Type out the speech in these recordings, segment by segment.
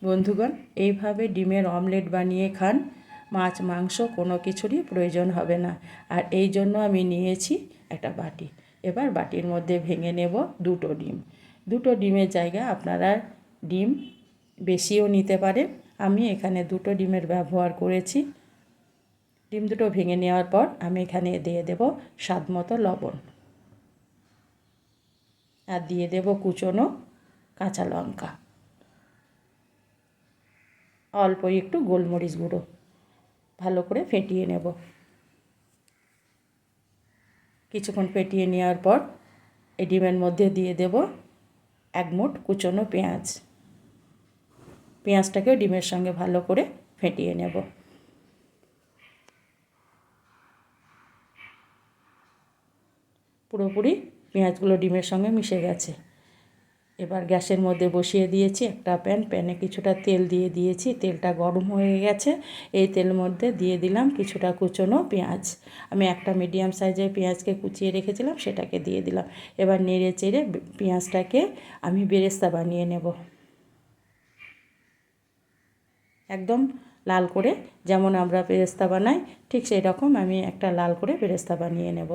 বন্ধুগণ, এইভাবে ডিমের অমলেট বানিয়ে খান, মাছ মাংস কোনো কিছুরই প্রয়োজন হবে না। আর এই জন্য আমি নিয়েছি একটা বাটি। এবার বাটির মধ্যে ভেঙে নেব দুটো ডিম। দুটো ডিমের জায়গায় আপনারা ডিম বেশিও নিতে পারেন। আমি এখানে দুটো ডিমের ব্যবহার করেছি। ডিম দুটো ভেঙে নেওয়ার পর আমি এখানে দিয়ে দেব স্বাদ মতো লবণ, আর দিয়ে দেব কুচনো কাঁচা লঙ্কা, অল্প একটু গোলমরিচ গুঁড়ো। ভালো করে ফেটিয়ে নেব। কিছুক্ষণ ফেটিয়ে নেওয়ার পর এই ডিমের মধ্যে দিয়ে দেব এক মুঠ কুচনো পেঁয়াজ। পেঁয়াজটাকেও ডিমের সঙ্গে ভালো করে ফেটিয়ে নেব। পুরোপুরি পেঁয়াজগুলো ডিমের সঙ্গে মিশে গেছে। এবার গ্যাসের মধ্যে বসিয়ে দিয়েছি একটা প্যানে কিছুটা তেল দিয়ে দিয়েছি। তেলটা গরম হয়ে গেছে। এই তেলের মধ্যে দিয়ে দিলাম কিছুটা কুচনো পেঁয়াজ। আমি একটা মিডিয়াম সাইজের পেঁয়াজকে কুচিয়ে রেখেছিলাম, সেটাকে দিয়ে দিলাম। এবার নেড়ে চেড়ে পেঁয়াজটাকে আমি বেরেস্তা বানিয়ে নেব। একদম লাল করে, যেমন আমরা বেরেস্তা বানাই ঠিক সেই রকম আমি একটা লাল করে বেরেস্তা বানিয়ে নেব।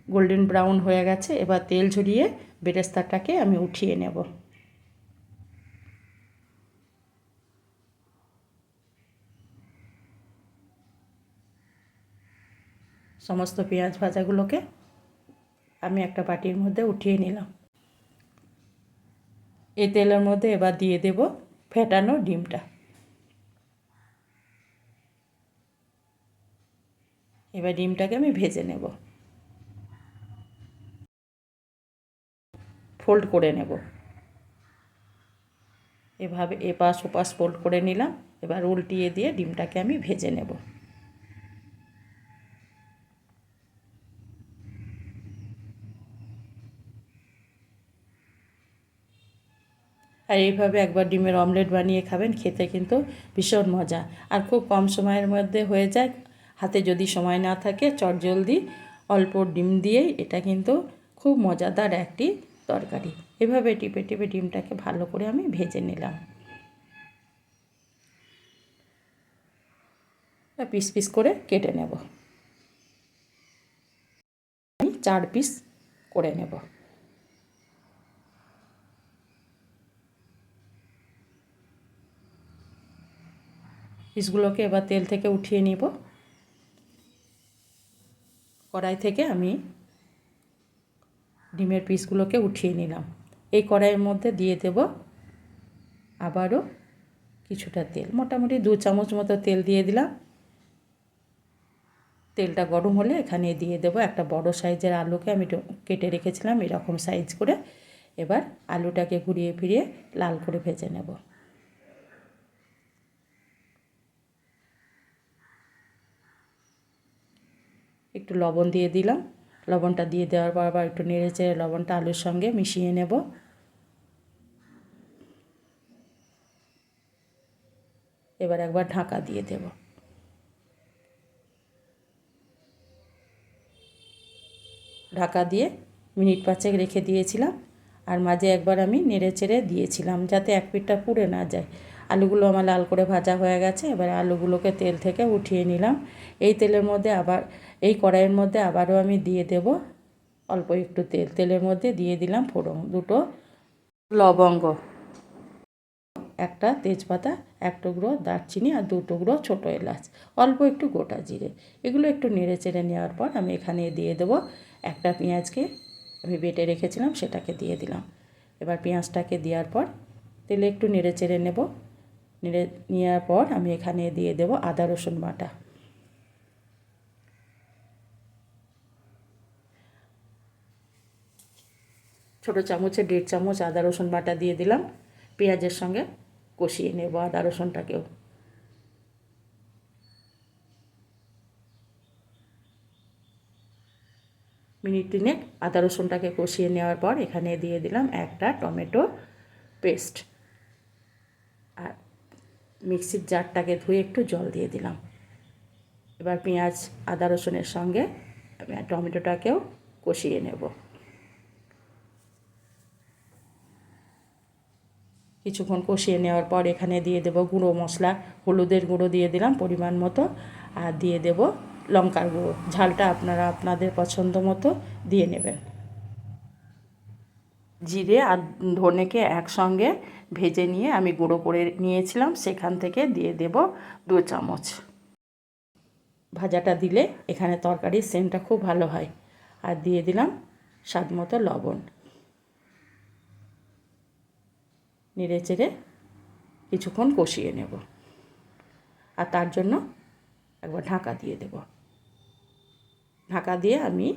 গোল্ডেন ব্রাউন হয়ে গেছে। এবার তেল ঝরিয়ে বেরেস্তাটাকে আমি উঠিয়ে নেব। সমস্ত পেঁয়াজ ভাজাগুলোকে আমি একটা বাটির মধ্যে উঠিয়ে নিলাম। এই তেলের মধ্যে এবার দিয়ে দেব ফেটানো ডিমটা। এবার ডিমটাকে আমি ভেজে নেব, ফোল্ড করে নেব। এভাবে এপাশ ওপাশ ফোল্ড করে নিলাম। এবার উল্টিয়ে দিয়ে ডিমটাকে আমি ভেজে নেব। আর এইভাবে একবার ডিমের অমলেট বানিয়ে খাবেন, খেতে কিন্তু ভীষণ মজা। আর খুব কম সময়ের মধ্যে হয়ে যায়। হাতে যদি সময় না থাকে, চটজলদি অল্প ডিম দিয়েই এটা কিন্তু খুব মজাদার একটি তরকারি। এভাবে টিপে টিপে ডিমটাকে ভালো করে আমি ভেজে নিলাম। পিস পিস করে কেটে নেব। আমি 4 পিস করে নেব। পিসগুলোকে এবার তেল থেকে উঠিয়ে নিব। কড়াই থেকে আমি ডিমের পিসগুলোকে উঠিয়ে নিলাম। এই কড়াইয়ের মধ্যে দিয়ে দেব আবারও কিছুটা তেল, মোটামুটি 2 চামচ মতো তেল দিয়ে দিলাম। তেলটা গরম হলে এখানে দিয়ে দেব একটা বড় সাইজের আলুকে আমি কেটে রেখেছিলাম এরকম সাইজ করে। এবার আলুটাকে ঘুরিয়ে ফিরিয়ে লাল করে ভেজে নেব। একটু লবণ দিয়ে দিলাম। লবণটা দিয়ে দেওয়ার পর আবার একটু নেড়ে চেড়ে লবণটা আলুর সঙ্গে মিশিয়ে নেব। এবার একবার ঢাকা দিয়ে দেব। ঢাকা দিয়ে মিনিট 5 রেখে দিয়েছিলাম। আর মাঝে একবার আমি নেড়ে চেড়ে দিয়েছিলাম যাতে এক পিঠটা পুড়ে না যায়। আলুগুলো আমার লাল করে ভাজা হয়ে গেছে। এবার আলুগুলোকে তেল থেকে উঠিয়ে নিলাম। এই তেলের মধ্যে আবার এই কড়াইয়ের মধ্যে আবারও আমি দিয়ে দেব অল্প একটু তেল। তেলের মধ্যে দিয়ে দিলাম ফোড়ন, 2টো লবঙ্গ, একটা তেজপাতা, 1 টুকরো দারচিনি আর 2 টুকরো ছোটো এলাচ, অল্প একটু গোটা জিরে। এগুলো একটু নেড়ে চেড়ে নেওয়ার পর আমি এখানে দিয়ে দেবো একটা পেঁয়াজকে আমি বেটে রেখেছিলাম, সেটাকে দিয়ে দিলাম। এবার পেঁয়াজটাকে দেওয়ার পর তেলে একটু নেড়ে চেড়ে নেব। নেড়ে নেওয়ার পর আমি এখানে দিয়ে দেব আদা রসুন বাটা। ছোটো চামচে 1.5 চামচ আদা রসুন বাটা দিয়ে দিলাম। পেঁয়াজের সঙ্গে কষিয়ে নেব আদা রসুনটাকেও। মিনিট 3 আদা রসুনটাকে কষিয়ে নেওয়ার পর এখানে দিয়ে দিলাম একটা টমেটো পেস্ট। আর মিক্সির জারটাকে ধুয়ে একটু জল দিয়ে দিলাম। এবার পেঁয়াজ আদা রসুনের সঙ্গে টমেটোটাকেও কষিয়ে নেব। কিছুক্ষণ কষিয়ে নেওয়ার পর এখানে দিয়ে দেব গুঁড়ো মশলা, হলুদের গুঁড়ো দিয়ে দিলাম পরিমাণ মতো, আর দিয়ে দেব লঙ্কার গুঁড়ো। ঝালটা আপনারা আপনাদের পছন্দ মতো দিয়ে নেবেন। জিরে আর ধনেকে একসঙ্গে ভেজে নিয়ে আমি গুঁড়ো করে নিয়েছিলাম, সেখান থেকে দিয়ে দেব 2 চামচ। ভাজাটা দিলে এখানে তরকারির সেন্টটা খুব ভালো হয়। আর দিয়ে দিলাম স্বাদ মতো লবণ। নেড়ে চেড়ে কিছুক্ষণ কষিয়ে নেব, আর তার জন্য একবার ঢাকা দিয়ে দেব। ঢাকা দিয়ে আমি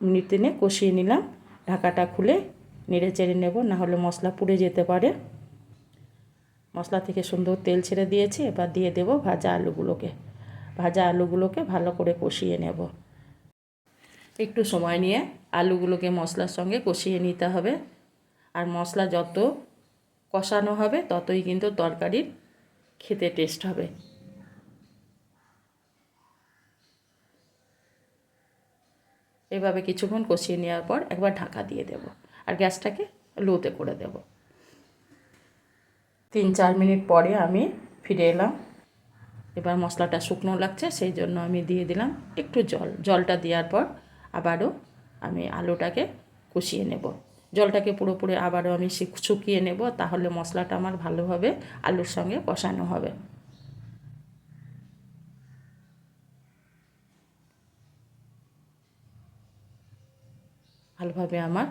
মিনিট 3 কষিয়ে নিলাম। ঢাকাটা খুলে নেড়ে চেড়ে নেব, নাহলে মশলা পুড়ে যেতে পারে। মশলা থেকে সুন্দর তেল ছেড়ে দিয়েছি। এবার দিয়ে দেব ভাজা আলুগুলোকে। ভাজা আলুগুলোকে ভালো করে কষিয়ে নেব। একটু সময় নিয়ে আলুগুলোকে মশলার সঙ্গে কষিয়ে নিতে হবে। আর মশলা যত কষানো হবে ততই কিন্তু তরকারির খেতে টেস্ট হবে। এভাবে কিছুক্ষণ কষিয়ে নেওয়ার পর একবার ঢাকা দিয়ে দেব, আর গ্যাসটাকে লোতে করে দেব। 3-4 মিনিট পরে আমি ফিরে এলাম। এবার মশলাটা শুকনো লাগছে, সেই জন্য আমি দিয়ে দিলাম একটু জল। জলটা দেওয়ার পর আবারও আমি আলুটাকে কষিয়ে নেব। জলটাকে পুরোপুরি আবারও আমি শুকিয়ে নেব, তাহলে মশলাটা আমার ভালোভাবে আলুর সঙ্গে কষানো হবে। ভালোভাবে আমার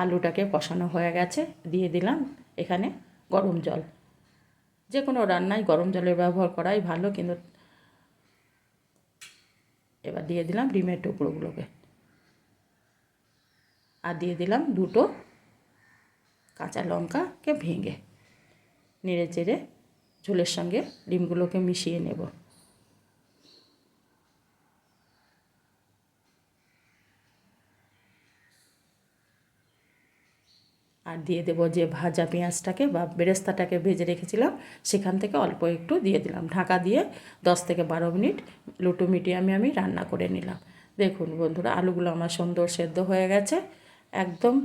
আলুটাকে কষানো হয়ে গেছে। দিয়ে দিলাম এখানে গরম জল। যে কোনো রান্নায় গরম জলের ব্যবহার করাই ভালো, কিন্তু এবার দিয়ে দিলাম ডিমের টুকরোগুলোকে, আর দিয়ে দিলাম 2টো কাঁচা লঙ্কাকে ভেঙে। নেড়ে চেড়ে ঝোলের সঙ্গে ডিমগুলোকে মিশিয়ে নেব। আর দিয়ে দেব যে ভাজা পেঁয়াজটাকে বা বেরেস্তাটাকে ভেজে রেখেছিলাম, সেখান থেকে অল্প একটু দিয়ে দিলাম। ঢাকা দিয়ে 10 থেকে 12 মিনিট লো টু মিডিয়ামে আমি রান্না করে নিলাম। দেখুন বন্ধুরা, আলুগুলো আমার সুন্দর সেদ্ধ হয়ে গেছে। একদম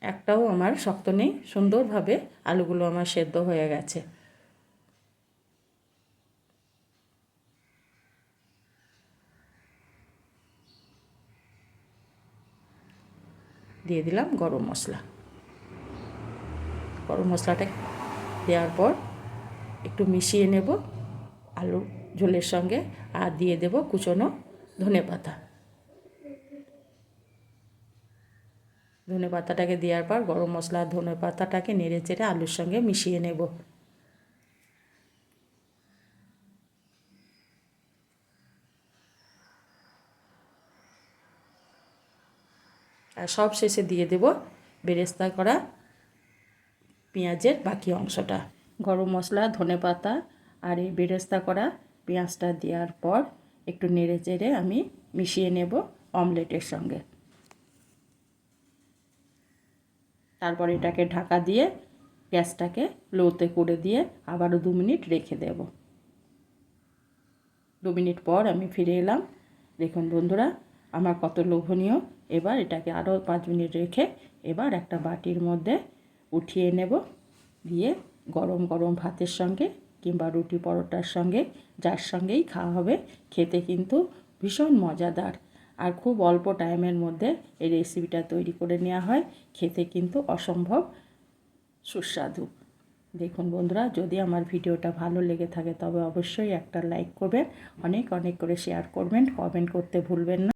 একটাও আমার শক্ত নেই, সুন্দরভাবে আলুগুলো আমার সেদ্ধ হয়ে গেছে। দিয়ে দিলাম গরম মশলা। গরম মশলাটা দেওয়ার পর একটু মিশিয়ে নেব আলুর ঝোলের সঙ্গে, আর দিয়ে দেব কুচনো ধনেপাতা। ধনেপাতাটাকে দেওয়ার পর গরম মশলা আর ধনেপাতাটাকে নেড়ে চেড়ে আলুর সঙ্গে মিশিয়ে নেব। আর সব শেষে দিয়ে দেব বেরেস্তা করা পেঁয়াজের বাকি অংশটা। গরম মশলা, ধনেপাতা আর এই বেরেস্তা করা পেঁয়াজটা দেওয়ার পর একটু নেড়ে চেড়ে আমি মিশিয়ে নেব অমলেটের সঙ্গে। তারপর এটাকে ঢাকা দিয়ে গ্যাসটাকে লোতে করে দিয়ে আবারও 2 মিনিট রেখে দেব। 2 মিনিট পর আমি ফিরে এলাম। দেখুন বন্ধুরা, আমার কত লোভনীয়। এবার এটাকে আরও 5 মিনিট রেখে এবার একটা বাটির মধ্যে উঠিয়ে নেব। দিয়ে গরম গরম ভাতের সঙ্গে কিংবা রুটি পরোটার সঙ্গে, যার সঙ্গেই খাওয়া হবে, খেতে কিন্তু ভীষণ মজাদার। আর খুব অল্প টাইমের মধ্যে এই রেসিপিটা তৈরি করে নেওয়া হয়। খেতে কিন্তু অসম্ভব সুস্বাদু। দেখুন বন্ধুরা, যদি আমার ভিডিওটা ভালো লেগে থাকে তবে অবশ্যই একটা লাইক করবেন, অনেক অনেক করে শেয়ার করবেন, কমেন্ট করতে ভুলবেন না।